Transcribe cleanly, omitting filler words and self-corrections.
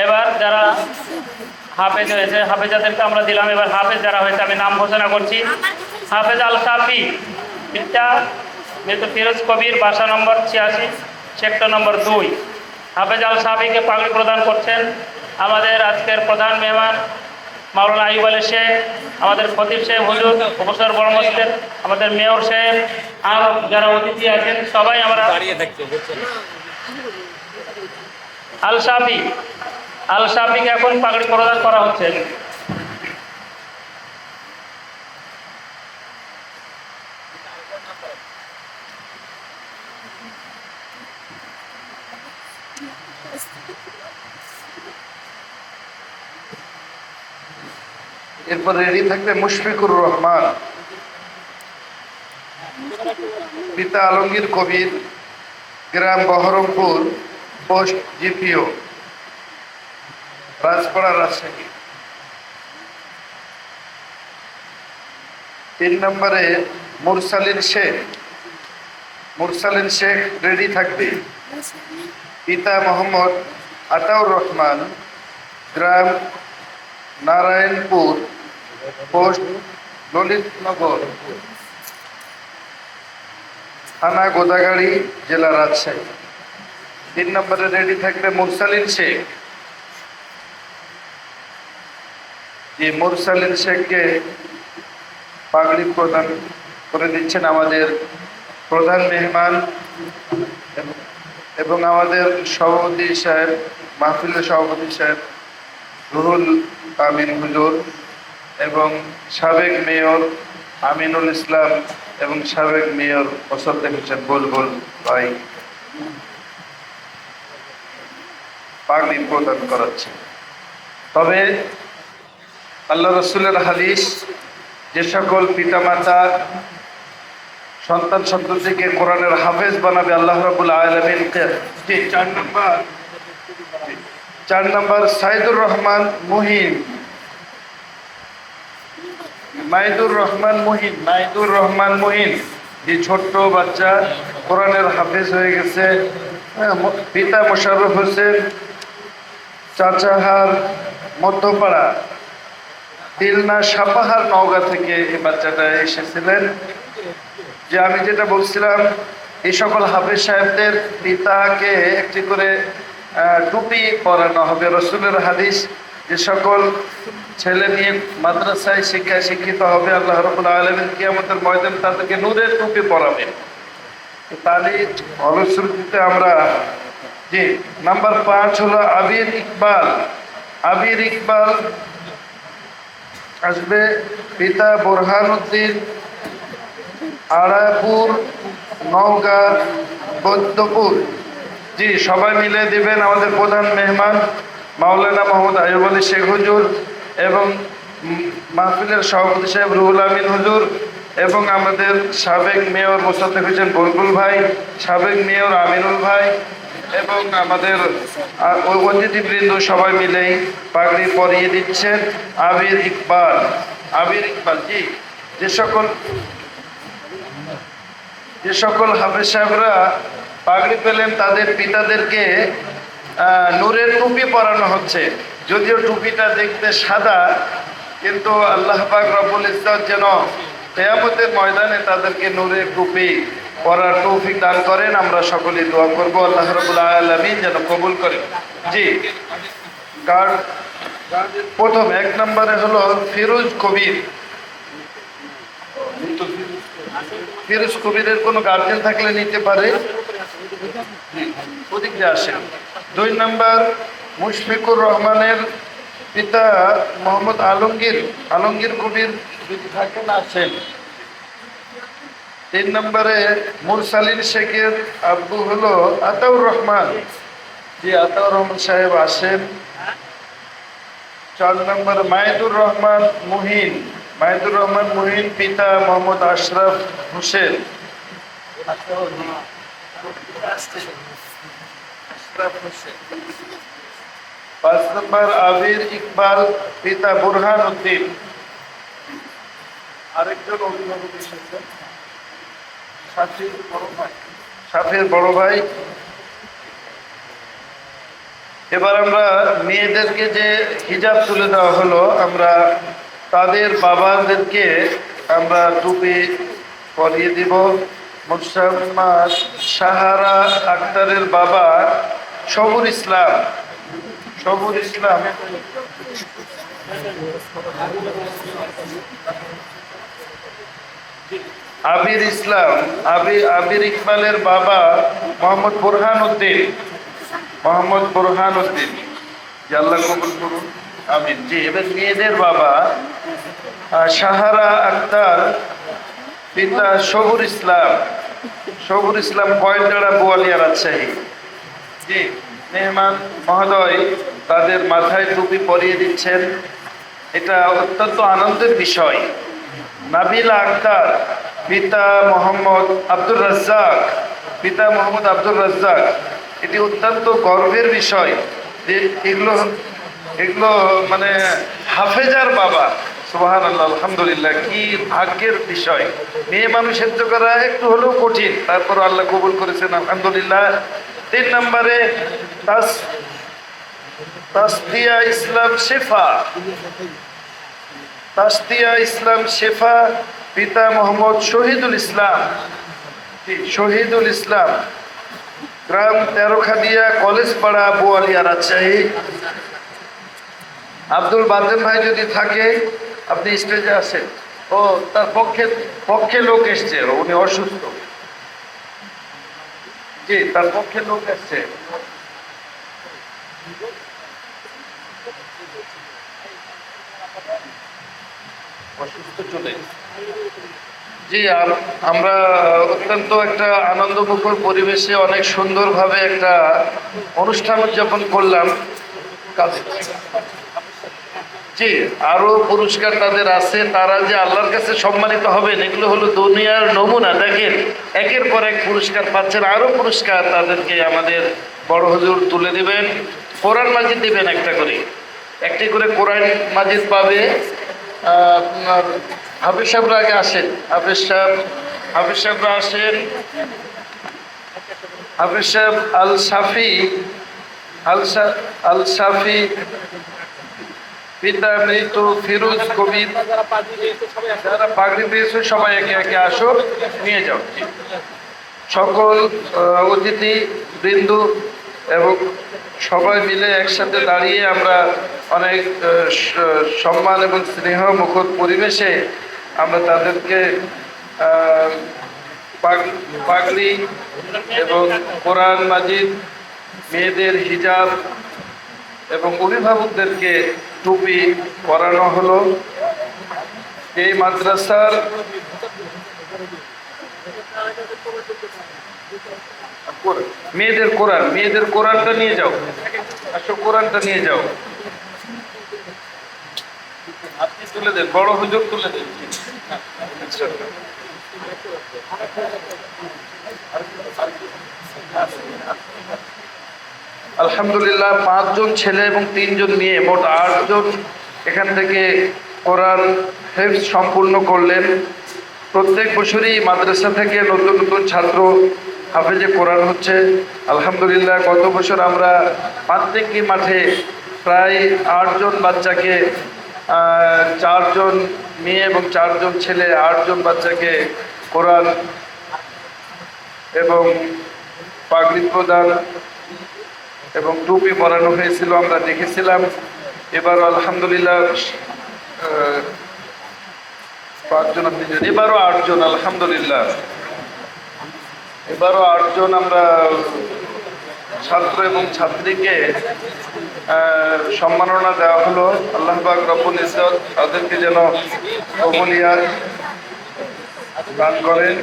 এবার যারা হাফেজ হয়েছে, হাফেজাদেরকে আমরা দিলাম। এবার হাফেজ যারা হয়েছে আমি নাম ঘোষণা করছি। হাফেজ আল সাফি, পিতা মৃত ফিরোজ কবির, বাসা নম্বর 86, সেক্টর নম্বর 2। হাফেজ আল সাফিকে পাগড়ি প্রদান করছেন আমাদের আজকের প্রধান মেহমান মাওলানা আইয়ুব আলী শেখ, আমাদের খতিব সাহেব হুজুর, প্রফেসর বড় মসজিদের আমাদের মেয়র সাহেব, আর যারা অতিথি আছেন সবাই আমরা আল সাফি, আল সাফিকে এখন পাগড়ি প্রদান করা হচ্ছে। এরপর রেডি থাকবে মুশফিকুর রহমান, পিতা আলমগীর কবির, গ্রাম বহরমপুর, পোস্ট জিপিও, রাজপাড়া, রাজশাহী। 3 নম্বরে মুরসালিন শেখ, মুরসালিন শেখ রেডি থাকবে, পিতা মোহাম্মদ আতাউর রহমান, গ্রাম নারায়ণপুর, পোস্ট ললিতনগর, থানা গোদাগাড়ি, জেলা রাজশাহী। 3 নম্বরে রেডি থাকবে মুরসালিন শেখ। যে মুরসালিন শেখকে পাগড়ি প্রদান করে দিচ্ছেন আমাদের প্রধান মেহমান এবং আমাদের সভাপতি সাহেব, মাহফিলের সভাপতি সাহেব রুহুল আমিন হুজুর এবং সাবেক মেয়র আমিনুল ইসলাম এবং সাবেক মেয়র মোসাদ্দেক হোসেন বুলবুল ভাই পাগড়ি প্রদান করাচ্ছে। তবে আল্লাহ রসুলের হাদিস, যে সকল পিতামাতা সন্তান সন্ততিকে কোরআনের হাফেজ বানাবে আল্লাহ রাব্বুল আলামিনকে। 4 নম্বর সাইদুর রহমান মুহিন, মাইদুর রহমান মুহিন, মাইদুর রহমান মুহিন, যে ছোট্ট বাচ্চা কোরআনের হাফেজ হয়ে গেছে। পিতা মোশাররফ হোসেন, চাচাহার মধ্যপাড়া, তিলনা সাপাহার, নওগাঁ থেকে এই বাচ্চাটা এসেছিলেন। যে আমি যেটা বলছিলাম, এই সকল হাফেজ সাহেবদের পিতাকে একটি করে টুপি পরানো হবে। রসুলের হাদিস, যে সকল ছেলে মেয়ে মাদ্রাসায় শিক্ষায় শিক্ষিত হবে আল্লাহ রাব্বুল আলামিন কিয়ামতের ময়দানে তাদেরকে নূরের টুপি পরাবেন। তারই ফলশ্রুতিতে আমরা যে নাম্বার 5 হলো আবির ইকবাল। আবির ইকবাল আসবে, পিতা বোরহানউদ্দিন, আড়াপুর, নওগাঁ, বৈদ্যপুর। জি, সবাই মিলে দিবেন আমাদের প্রধান মেহমান মাওলানা মোহাম্মদ আইয়ুব আলী শেখ হুজুর এবং মাহফিলের সভাপতি সাহেব রুহুল আমিন হুজুর এবং আমাদের সাবেক মেয়র মোসাদ্দেক হোসেন বুলবুল ভাই, সাবেক মেয়র আমিনুল ভাই এবং আমাদের অতিথিবৃন্দ সবাই মিলেই পাগড়ি পরিয়ে দিচ্ছেন আবির ইকবাল। আবির ইকবাল জি, যে সকল হাফেজ সাহেবরা পাগড়ি পেলেন তাদের পিতাদেরকে নূরের টুপি পরানো হচ্ছে। যদিও টুপিটা দেখতে সাদা, কিন্তু আল্লাহ পাক রব্বুল ইজ্জত যেন কিয়ামতের ময়দানে তাদেরকে নূরের টুপি পরার তৌফিক দান করেন। আমরা সকলেই দোয়া করব আল্লাহ রাব্বুল আলামিন যেন কবুল করেন। জি, গার্ড প্রথম 1 নম্বরে হলো ফিরোজ কবির। ফিরোজ কবিরের কোনো গার্জেন থাকলে নিতে পারে, ওদিক দিয়ে আসেন। 2 নম্বর মুশফিকুর রহমানের পিতা মোহাম্মদ আলমগীর, আলমগীর কবির যদি থাকেন আসেন। 3 নম্বরে মুরসালিন শেখের আব্বু হলো আতাউর রহমান, জি আতাউর রহমান সাহেব আসেন। 4 নম্বর মাইদুর রহমান মুহিন, মাইদুর রহমান মুহিন, পিতা মোহাম্মদ আশরাফ হোসেন। 5 নম্বর আবির ইকবাল, পিতা বুরহানউদ্দিন। আরেকজন অভিভাবক এসেছেন, সাফির বড় ভাই। এবার আমরা মেয়েদেরকে যে হিজাব তুলে দেওয়া হলো, আমরা তাদের বাবাদেরকে আমরা টুপি পরিয়ে দিব। মুসাম্মাদ সাহারা আক্তারের বাবা সবুর ইসলাম, সবুর ইসলাম আবির ইসলাম, আবির ইকবালের বাবা মোহাম্মদ বোরহান উদ্দিন, মোহাম্মদ বোরহান উদ্দিন, যে আল্লাহ কবুল করুন, আমিন। জি, এবার মেয়েদের বাবা সাহারা আক্তার, পিতা সবুর ইসলাম, সবুর ইসলাম কয়েকটা বোয়ালিয়া রাজশাহী। জি, মেহমান মহোদয় তাদের মাথায় টুপি পরিয়ে দিচ্ছেন, এটা অত্যন্ত আনন্দের বিষয়। নাবিলা আক্তার, পিতা মোহাম্মদ আব্দুর রাজ্জাক, পিতা মোহাম্মদ আব্দুর রাজ্জাক, এটি অত্যন্ত গর্বের বিষয় যে এগুলো এগুলো মানে হাফেজার বাবা। সুবহানাল্লাহ, আলহামদুলিল্লাহ, কি ভাগ্যের বিষয়। মেয়ে মানুষের তো করা একটু হলেও কঠিন, তারপর আল্লাহ কবুল করেছেন, আলহামদুলিল্লাহ। 3 নম্বরে তাসদিয়া ইসলাম শেফা, তাসদিয়া ইসলাম শেফা, পিতা মোহাম্মদ শহীদুল ইসলাম, শহীদুল ইসলাম, গ্রাম তেরোখাদিয়া, কলেজ পাড়া, বোয়ালিয়া রাজশাহী। আব্দুল বাদেন ভাই যদি থাকে আপনি স্টেজে আসেন। ও তার পক্ষে লোক এসছে, উনি অসুস্থ। জি, তার পক্ষে লোক এসছে। অসুস্থ চলে। জি, আমরা অত্যন্ত একটা আনন্দমুখর পরিবেশে অনেক সুন্দরভাবে একটা অনুষ্ঠান উদযাপন করলাম। জি, আরো পুরস্কার তাদের আছে, তারা যে আল্লাহর কাছে সম্মানিত হবেন এগুলো হলো দুনিয়ার নমুনা। দেখেন, একের পর এক পুরস্কার পাচ্ছেন, আরো পুরস্কার তাদেরকে আমাদের বড় হুজুর তুলে দিবেন। কোরআন মাজিদ দিবেন একটা করে, একটি করে কোরআন মাজিদ পাবে। আপনার হাফিজ সাহেবরা আগে আসেন, হাফিজ সাহেবরা আসেন। হাফিজ সাহেব আল সাফি, পিতা মৃত ফিরোজ কবির, যারা পাগড়ি পেয়েছে সবাই একে একে আসো, নিয়ে যাও। সকল অতিথি বৃন্দ এবং সবাই মিলে একসাথে দাঁড়িয়ে আমরা অনেক সম্মান এবং স্নেহ মুখর পরিবেশে আমরা তাদেরকে পাগড়ি এবং কোরআন মাজিদ, মেয়েদের হিজাব এবং অভিভাবকদেরকে টুপি পরানো হলো। এই মাদ্রাসার মেয়েদের কোরআনটা নিয়ে যাও, আসো কোরআনটা নিয়ে যাও, আপনি তুলে দেন, বড় হুজুর তুলে দেন। আলহামদুলিল্লাহ, 5 জন ছেলে এবং 3 জন মেয়ে, মোট 8 জন এখান থেকে কোরআন হিফজ সম্পূর্ণ করলেন। প্রত্যেক বছরই মাদ্রাসা থেকে নতুন নতুন ছাত্র হাফেজে কোরআন হচ্ছে। আলহামদুলিল্লাহ, গত বছর আমরা প্রত্যেকটি মাঠে প্রায় 8 জন বাচ্চাকে, 4 জন মেয়ে এবং 4 জন ছেলে, 8 জন বাচ্চাকে কোরআন এবং পাগড়ি প্রদান এবং টুপি পরানো হয়েছিল, আমরা দেখেছিলাম। এবারও আলহামদুলিল্লাহ 5 জন, এবারও 8 জন, আলহামদুলিল্লাহ এবারও 8 জন আমরা ছাত্র এবং ছাত্রীকে সম্মাননা দেওয়া হলো। আল্লাহ পাক রব্বুল ইজ্জত তাদেরকে যেন কবুলিয়াত দান করেন।